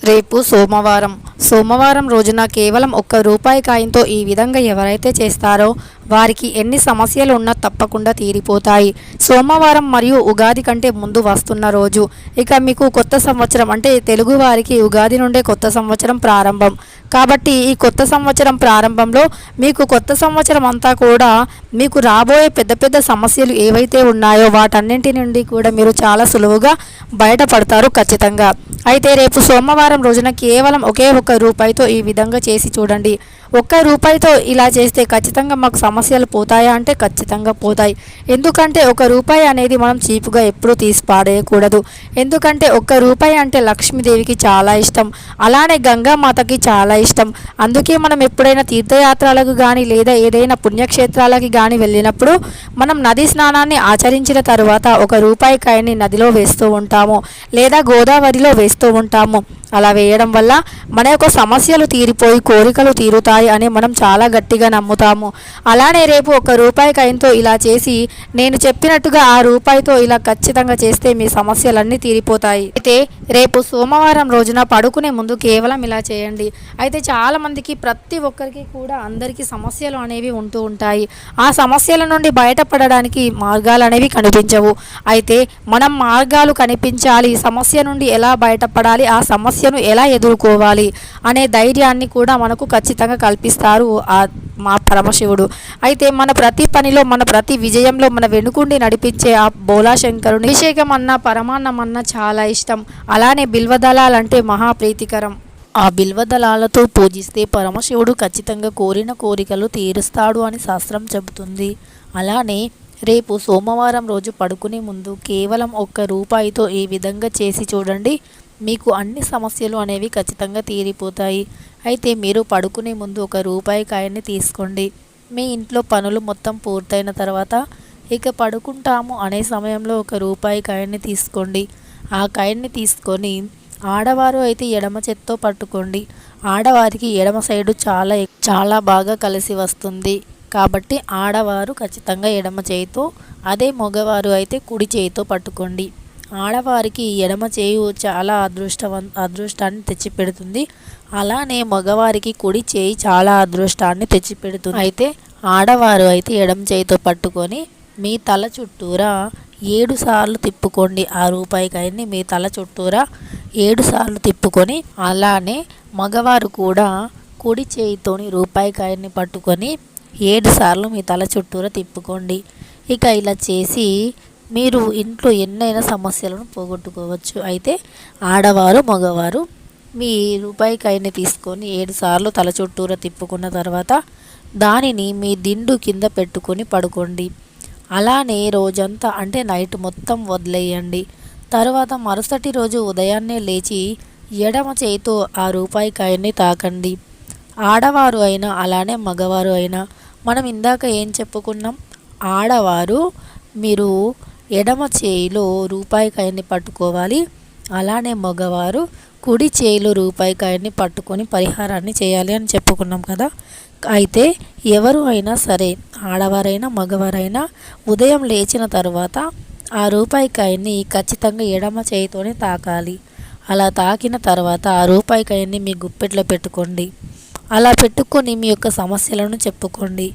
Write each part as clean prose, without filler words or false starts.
రేపు సోమవారం రోజున కేవలం ₹1 కాయిన్తో ఈ విధంగా ఎవరైతే చేస్తారో వారికి ఎన్ని సమస్యలు ఉన్నా తప్పకుండా తీరిపోతాయి. సోమవారం మరియు ఉగాది కంటే ముందు వస్తున్న రోజు. ఇక మీకు కొత్త సంవత్సరం అంటే తెలుగు వారికి ఉగాది నుండే కొత్త సంవత్సరం ప్రారంభం. కాబట్టి ఈ కొత్త సంవత్సరం ప్రారంభంలో మీకు కొత్త సంవత్సరం అంతా కూడా మీకు రాబోయే పెద్ద పెద్ద సమస్యలు ఏవైతే ఉన్నాయో వాటన్నింటి నుండి కూడా మీరు చాలా సులువుగా బయటపడతారు ఖచ్చితంగా. అయితే రేపు సోమవారం రోజున కేవలం ఒకే ₹1తో ఈ విధంగా చేసి చూడండి. ₹1తో ఇలా చేస్తే ఖచ్చితంగా మాకు సమస్యలు పోతాయా అంటే ఖచ్చితంగా పోతాయి. ఎందుకంటే ₹1 అనేది మనం చీపుగా ఎప్పుడూ తీసి పాడేయకూడదు. ఎందుకంటే ₹1 అంటే లక్ష్మీదేవికి చాలా ఇష్టం, అలానే గంగామాతకి చాలా ఇష్టం. అందుకే మనం ఎప్పుడైనా తీర్థయాత్రలకు కానీ లేదా ఏదైనా పుణ్యక్షేత్రాలకి కానీ వెళ్ళినప్పుడు మనం నది స్నానాన్ని ఆచరించిన తర్వాత ₹1 కాయిన్ని నదిలో వేస్తూ ఉంటాము లేదా గోదావరిలో వేస్తూ ఉంటాము. అలా వేయడం వల్ల మన యొక్క సమస్యలు తీరిపోయి కోరికలు తీరుతాయి అని మనం చాలా గట్టిగా నమ్ముతాము. అలానే రేపు ₹1 కాయిన్తో ఇలా చేసి నేను చెప్పినట్టుగా ఆ రూపాయితో ఇలా ఖచ్చితంగా చేస్తే మీ సమస్యలన్నీ తీరిపోతాయి. అయితే రేపు సోమవారం రోజున పడుకునే ముందు కేవలం ఇలా చేయండి. అయితే చాలామందికి ప్రతి ఒక్కరికి కూడా అందరికీ సమస్యలు అనేవి ఉంటూ ఉంటాయి. ఆ సమస్యల నుండి బయటపడడానికి మార్గాలు అనేవి కనిపించవు. అయితే మనం మార్గాలు కనిపించాలి, సమస్య నుండి ఎలా బయటపడాలి, ఆ సమస్యను ఎలా ఎదుర్కోవాలి అనే ధైర్యాన్ని కూడా మనకు ఖచ్చితంగా కల్పిస్తారు మా పరమశివుడు. అయితే మన ప్రతి పనిలో మన ప్రతి విజయంలో మన వెనుకుండి నడిపించే ఆ బోలాశంకరుని అభిషేకం అన్న పరమాన్నం అన్న చాలా ఇష్టం. అలానే బిల్వదళాలంటే మహాప్రీతికరం. ఆ బిల్వదళాలతో పూజిస్తే పరమశివుడు ఖచ్చితంగా కోరిన కోరికలు తీరుస్తాడు అని శాస్త్రం చెబుతుంది. అలానే రేపు సోమవారం రోజు పడుకునే ముందు కేవలం ₹1తో ఈ విధంగా చేసి చూడండి. మీకు అన్ని సమస్యలు అనేవి ఖచ్చితంగా తీరిపోతాయి. అయితే మీరు పడుకునే ముందు ₹1 కాయిన్ని తీసుకోండి. మీ ఇంట్లో పనులు మొత్తం పూర్తయిన తర్వాత ఇక పడుకుంటాము అనే సమయంలో ₹1 కాయిన్ని తీసుకోండి. ఆ కాయిన్ని తీసుకొని ఆడవారు అయితే ఎడమ చేత్తో పట్టుకోండి. ఆడవారికి ఎడమ సైడు చాలా బాగా కలిసి వస్తుంది. కాబట్టి ఆడవారు ఖచ్చితంగా ఎడమ చేయితో, అదే మగవారు అయితే కుడి చేయితో పట్టుకోండి. ఆడవారికి ఎడమ చేయి చాలా అదృష్టాన్ని తెచ్చిపెడుతుంది. అలానే మగవారికి కుడి చేయి చాలా అదృష్టాన్ని తెచ్చిపెడుతుంది. అయితే ఆడవారు అయితే ఎడమ చేయితో పట్టుకొని మీ తల చుట్టూరా 7 సార్లు తిప్పుకోండి. ఆ ₹1 కాయిన్ని మీ తల చుట్టూరా 7 సార్లు తిప్పుకొని, అలానే మగవారు కూడా కుడి చేయితోని ₹1 కాయిన్ని పట్టుకొని 7 సార్లు మీ తల చుట్టూరా తిప్పుకోండి. ఇక ఇలా చేసి మీరు ఇంట్లో ఎన్నైనా సమస్యలను పోగొట్టుకోవచ్చు. అయితే ఆడవారు మగవారు మీ ₹1 కాయిన్ని తీసుకొని 7 సార్లు తల చుట్టూరా తిప్పుకున్న తర్వాత దానిని మీ దిండు కింద పెట్టుకొని పడుకోండి. అలానే రోజంతా అంటే నైట్ మొత్తం వదిలేయండి. తర్వాత మరుసటి రోజు ఉదయాన్నే లేచి ఎడమ చేయితో ఆ ₹1 కాయిన్ని తాకండి. ఆడవారు అయినా అలానే మగవారు అయినా మనం ఇందాక ఏం చెప్పుకున్నాం, ఆడవారు మీరు ఎడమ చేయిలో ₹1 కాయిన్ని పట్టుకోవాలి. అలానే మగవారు కుడి చేయిలో ₹1 కాయిన్ని పట్టుకొని పరిహారాన్ని చేయాలి అని చెప్పుకున్నాం కదా. అయితే ఎవరు అయినా సరే, ఆడవారైనా మగవారైనా ఉదయం లేచిన తర్వాత ఆ ₹1 కాయిన్ని ఖచ్చితంగా ఎడమ చేయితోనే తాకాలి. అలా తాకిన తర్వాత ఆ ₹1 కాయిన్ని మీ గుప్పెట్లో పెట్టుకోండి. అలా పెట్టుకొని మీ యొక్క సమస్యలను చెప్పుకోండి.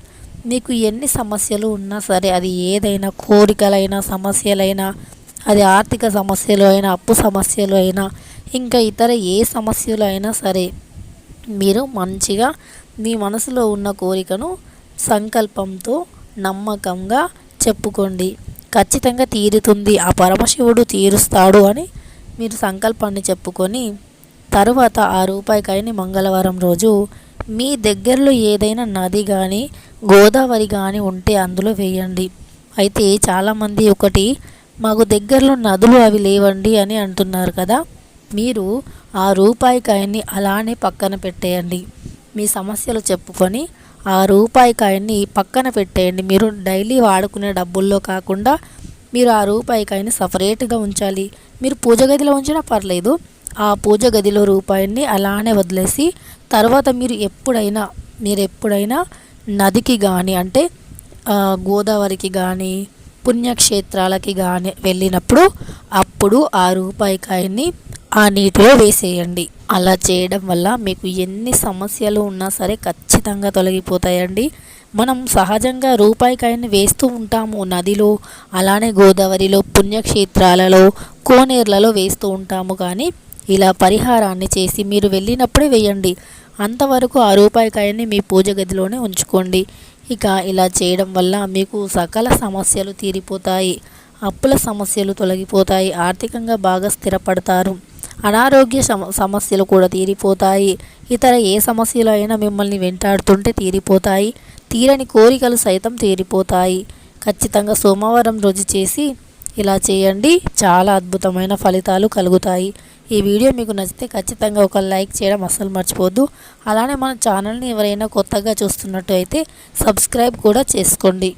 మీకు ఎన్ని సమస్యలు ఉన్నా సరే, అది ఏదైనా కోరికలైనా సమస్యలైనా, అది ఆర్థిక సమస్యలు అయినా, అప్పు సమస్యలు అయినా, ఇంకా ఇతర ఏ సమస్యలు అయినా సరే, మీరు మంచిగా మీ మనసులో ఉన్న కోరికను సంకల్పంతో నమ్మకంగా చెప్పుకోండి. ఖచ్చితంగా తీరుతుంది, ఆ పరమశివుడు తీరుస్తాడు అని మీరు సంకల్పాన్ని చెప్పుకొని తరువాత ఆ ₹1 కాయిన్ని మంగళవారం రోజు మీ దగ్గరలో ఏదైనా నది కానీ గోదావరి కానీ ఉంటే అందులో వేయండి. అయితే చాలామంది మాకు దగ్గరలో నదులు అవి లేవండి అని అంటున్నారు కదా. మీరు ఆ ₹1 కాయిన్ని అలానే పక్కన పెట్టేయండి. మీ సమస్యలు చెప్పుకొని ఆ ₹1 కాయిన్ని పక్కన పెట్టేయండి. మీరు డైలీ వాడుకునే డబ్బుల్లో కాకుండా మీరు ఆ ₹1 కాయిన్ని సపరేట్గా ఉంచాలి. మీరు పూజ గదిలో ఉంచినా పర్లేదు. ఆ పూజ గదిలో ₹1ని అలానే వదిలేసి తర్వాత మీరు ఎప్పుడైనా నదికి కానీ అంటే గోదావరికి కానీ పుణ్యక్షేత్రాలకి కానీ వెళ్ళినప్పుడు అప్పుడు ఆ ₹1 కాయిన్ని ఆ నీటిలో వేసేయండి. అలా చేయడం వల్ల మీకు ఎన్ని సమస్యలు ఉన్నా సరే ఖచ్చితంగా తొలగిపోతాయండి. మనం సహజంగా రూపాయి కాయన్ని వేస్తూ ఉంటాము నదిలో, అలానే గోదావరిలో, పుణ్యక్షేత్రాలలో, కోనేర్లలో వేస్తూ ఉంటాము. కానీ ఇలా పరిహారాన్ని చేసి మీరు వెళ్ళినప్పుడే వేయండి. అంతవరకు ఆ రూపాయి కాయన్ని మీ పూజ గదిలోనే ఉంచుకోండి. ఇక ఇలా చేయడం వల్ల మీకు సకల సమస్యలు తీరిపోతాయి, అప్పుల సమస్యలు తొలగిపోతాయి, ఆర్థికంగా బాగా స్థిరపడతారు, అనారోగ్య సమస్యలు కూడా తీరిపోతాయి, ఇతర ఏ సమస్యలు అయినా మిమ్మల్ని వెంటాడుతుంటే తీరిపోతాయి, తీరని కోరికలు సైతం తీరిపోతాయి. ఖచ్చితంగా సోమవారం రోజు చేసి ఇలా చేయండి, చాలా అద్భుతమైన ఫలితాలు కలుగుతాయి. ఈ వీడియో మీకు నచ్చితే ఖచ్చితంగా ఒక లైక్ చేయడం అస్సలు మర్చిపోవద్దు. అలానే మన ఛానల్ని ఎవరైనా కొత్తగా చూస్తున్నట్టు అయితే సబ్స్క్రైబ్ కూడా చేసుకోండి.